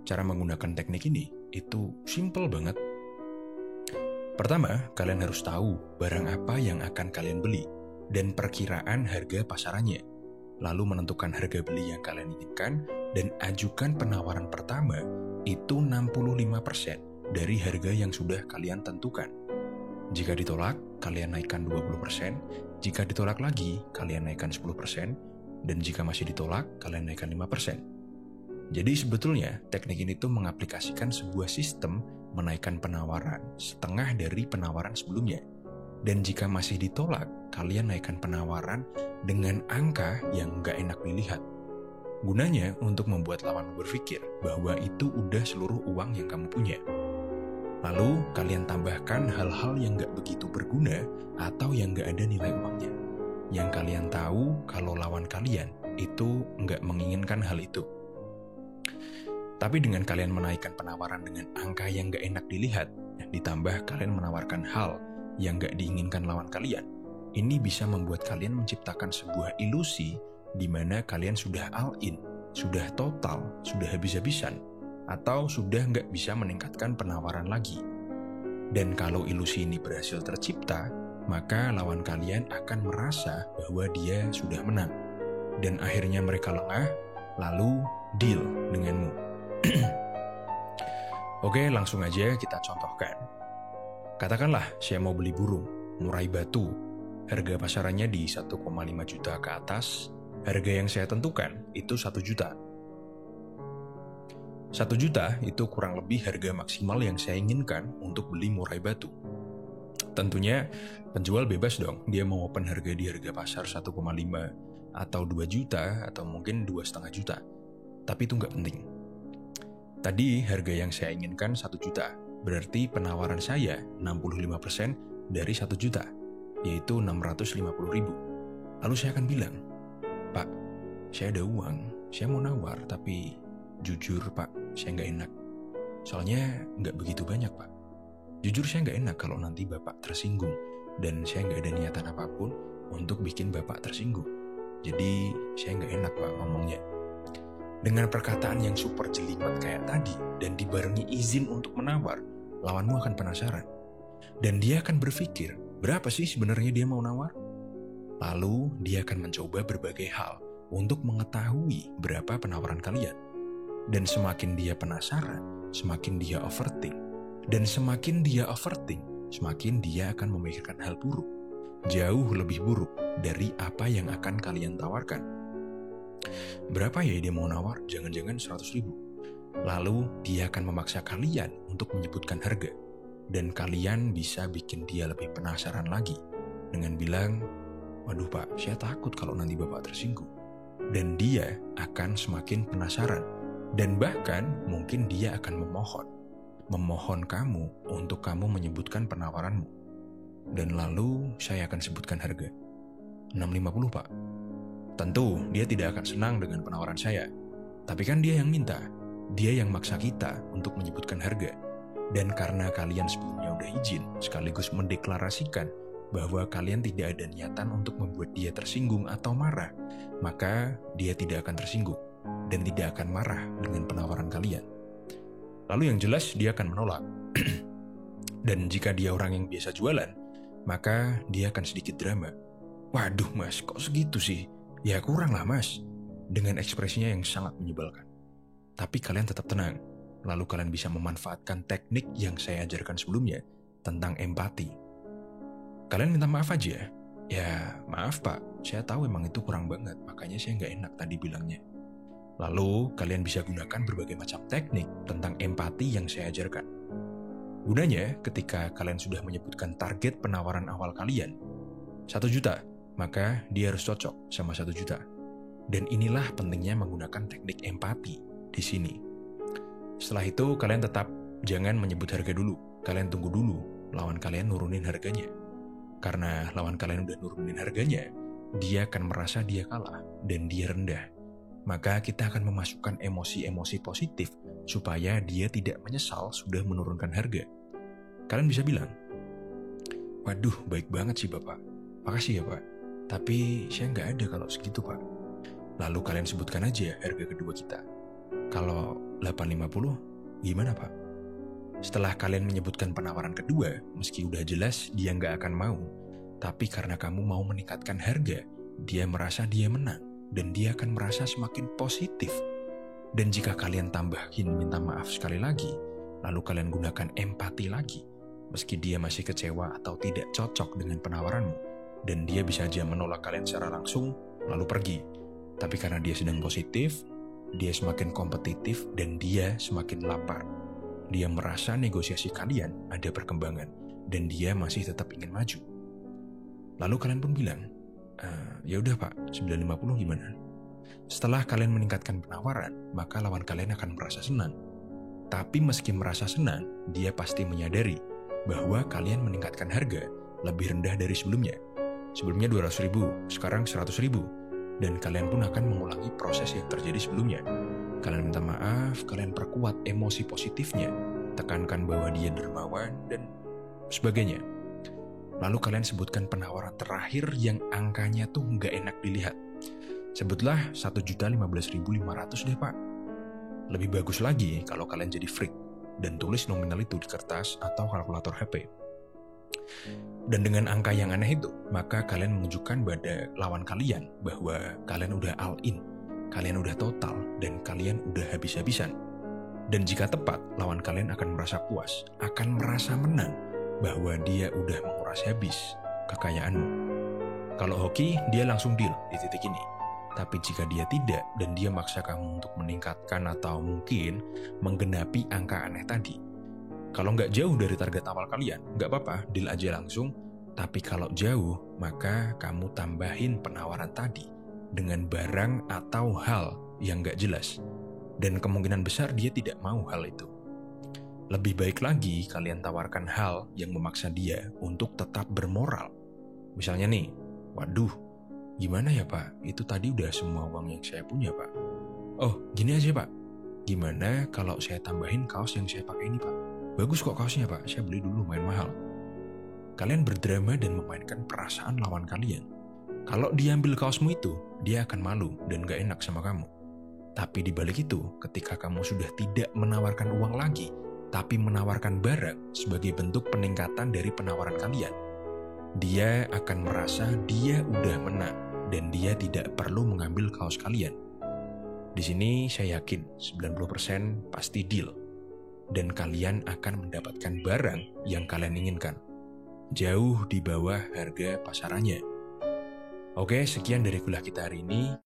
Cara menggunakan teknik ini itu simple banget. Pertama, kalian harus tahu barang apa yang akan kalian beli dan perkiraan harga pasarannya. Lalu menentukan harga beli yang kalian inginkan dan ajukan penawaran pertama itu 65% dari harga yang sudah kalian tentukan. Jika ditolak, kalian naikkan 20%, jika ditolak lagi, kalian naikkan 10%, dan jika masih ditolak, kalian naikkan 5%. Jadi sebetulnya teknik ini tuh mengaplikasikan sebuah sistem menaikkan penawaran setengah dari penawaran sebelumnya. Dan jika masih ditolak, kalian naikkan penawaran dengan angka yang nggak enak dilihat. Gunanya untuk membuat lawan berpikir bahwa itu udah seluruh uang yang kamu punya. Lalu kalian tambahkan hal-hal yang nggak begitu berguna atau yang nggak ada nilai uangnya. Yang kalian tahu kalau lawan kalian itu nggak menginginkan hal itu. Tapi dengan kalian menaikkan penawaran dengan angka yang gak enak dilihat, ditambah kalian menawarkan hal yang gak diinginkan lawan kalian, ini bisa membuat kalian menciptakan sebuah ilusi di mana kalian sudah all in, sudah total, sudah habis-habisan, atau sudah gak bisa meningkatkan penawaran lagi. Dan kalau ilusi ini berhasil tercipta, maka lawan kalian akan merasa bahwa dia sudah menang. Dan akhirnya mereka lengah, lalu deal denganmu. Oke, langsung aja kita contohkan. Katakanlah saya mau beli burung, murai batu. Harga pasarannya di 1,5 juta ke atas. Harga yang saya tentukan itu 1 juta. 1 juta itu kurang lebih harga maksimal yang saya inginkan untuk beli murai batu. Tentunya penjual bebas dong, dia mau open harga di harga pasar 1,5 atau 2 juta atau mungkin 2,5 juta. Tapi itu nggak penting. Tadi harga yang saya inginkan 1 juta, berarti penawaran saya 65% dari 1 juta, yaitu 650.000. Lalu saya akan bilang, Pak, saya ada uang, saya mau nawar, tapi jujur Pak, saya nggak enak. Soalnya nggak begitu banyak Pak. Jujur saya nggak enak kalau nanti Bapak tersinggung, dan saya nggak ada niatan apapun untuk bikin Bapak tersinggung. Jadi saya nggak enak Pak ngomongnya. Dengan perkataan yang super jelimet kayak tadi dan dibarengi izin untuk menawar, lawanmu akan penasaran. Dan dia akan berpikir, berapa sih sebenarnya dia mau nawar? Lalu dia akan mencoba berbagai hal untuk mengetahui berapa penawaran kalian. Dan semakin dia penasaran, semakin dia overthink. Dan semakin dia overthink, semakin dia akan memikirkan hal buruk. Jauh lebih buruk dari apa yang akan kalian tawarkan. Berapa ya dia mau nawar? Jangan-jangan 100.000. Lalu dia akan memaksa kalian untuk menyebutkan harga. Dan kalian bisa bikin dia lebih penasaran lagi. Dengan bilang, waduh Pak, saya takut kalau nanti Bapak tersinggung. Dan dia akan semakin penasaran. Dan bahkan mungkin dia akan memohon kamu untuk kamu menyebutkan penawaranmu. Dan lalu saya akan sebutkan harga. 650 Pak. Tentu dia tidak akan senang dengan penawaran saya. Tapi kan dia yang minta. Dia yang maksa kita untuk menyebutkan harga. Dan karena kalian sebelumnya udah izin sekaligus mendeklarasikan bahwa kalian tidak ada niatan untuk membuat dia tersinggung atau marah, maka dia tidak akan tersinggung dan tidak akan marah dengan penawaran kalian. Lalu yang jelas dia akan menolak. Dan jika dia orang yang biasa jualan, maka dia akan sedikit drama. Waduh mas, kok segitu sih? Ya kurang lah mas, dengan ekspresinya yang sangat menyebalkan. Tapi kalian tetap tenang, lalu kalian bisa memanfaatkan teknik yang saya ajarkan sebelumnya tentang empati. Kalian minta maaf aja, ya maaf pak, saya tahu emang itu kurang banget, makanya saya nggak enak tadi bilangnya. Lalu kalian bisa gunakan berbagai macam teknik tentang empati yang saya ajarkan. Gunanya ketika kalian sudah menyebutkan target penawaran awal kalian, 1 juta, maka dia harus cocok sama 1 juta. Dan inilah pentingnya menggunakan teknik empati di sini. Setelah itu kalian tetap jangan menyebut harga dulu. Kalian tunggu dulu lawan kalian nurunin harganya. Karena lawan kalian udah nurunin harganya, dia akan merasa dia kalah dan dia rendah. Maka kita akan memasukkan emosi-emosi positif supaya dia tidak menyesal sudah menurunkan harga. Kalian bisa bilang, waduh baik banget sih Bapak. Makasih ya Pak. Tapi saya nggak ada kalau segitu Pak. Lalu kalian sebutkan aja harga kedua kita. Kalau 850, gimana Pak? Setelah kalian menyebutkan penawaran kedua, meski udah jelas dia nggak akan mau, tapi karena kamu mau meningkatkan harga, dia merasa dia menang, dan dia akan merasa semakin positif. Dan jika kalian tambahin minta maaf sekali lagi, lalu kalian gunakan empati lagi, meski dia masih kecewa atau tidak cocok dengan penawaranmu, dan dia bisa aja menolak kalian secara langsung, lalu pergi. Tapi karena dia sedang positif, dia semakin kompetitif dan dia semakin lapar. Dia merasa negosiasi kalian ada perkembangan dan dia masih tetap ingin maju. Lalu kalian pun bilang, ya udah Pak, 950 gimana? Setelah kalian meningkatkan penawaran, maka lawan kalian akan merasa senang. Tapi meski merasa senang, dia pasti menyadari bahwa kalian meningkatkan harga lebih rendah dari sebelumnya. Sebelumnya 200.000, sekarang 100.000. Dan kalian pun akan mengulangi proses yang terjadi sebelumnya. Kalian minta maaf, kalian perkuat emosi positifnya, tekankan bahwa dia dermawan, dan sebagainya. Lalu kalian sebutkan penawaran terakhir yang angkanya tuh nggak enak dilihat. Sebutlah 1.015.500 deh Pak. Lebih bagus lagi kalau kalian jadi freak dan tulis nominal itu di kertas atau kalkulator HP. Dan dengan angka yang aneh itu, maka kalian menunjukkan pada lawan kalian bahwa kalian udah all in, kalian udah total, dan kalian udah habis-habisan. Dan jika tepat, lawan kalian akan merasa puas, akan merasa menang bahwa dia udah menguras habis kekayaanmu. Kalau hoki, dia langsung deal di titik ini. Tapi jika dia tidak, dan dia maksa kamu untuk meningkatkan atau mungkin menggenapi angka aneh tadi, kalau nggak jauh dari target awal kalian, nggak apa-apa, deal aja langsung. Tapi kalau jauh, maka kamu tambahin penawaran tadi dengan barang atau hal yang nggak jelas. Dan kemungkinan besar dia tidak mau hal itu. Lebih baik lagi kalian tawarkan hal yang memaksa dia untuk tetap bermoral. Misalnya nih, waduh, gimana ya Pak? Itu tadi udah semua uang yang saya punya Pak. Oh, gini aja Pak. Gimana kalau saya tambahin kaos yang saya pakai ini Pak? Bagus kok kaosnya Pak, saya beli dulu lumayan mahal. Kalian berdrama dan memainkan perasaan lawan kalian. Kalau dia ambil kaosmu itu, dia akan malu dan gak enak sama kamu. Tapi di balik itu, ketika kamu sudah tidak menawarkan uang lagi, tapi menawarkan barang sebagai bentuk peningkatan dari penawaran kalian, dia akan merasa dia udah menang dan dia tidak perlu mengambil kaos kalian. Di sini saya yakin 90% pasti deal. Dan kalian akan mendapatkan barang yang kalian inginkan, jauh di bawah harga pasarannya. Oke, sekian dari kuliah kita hari ini.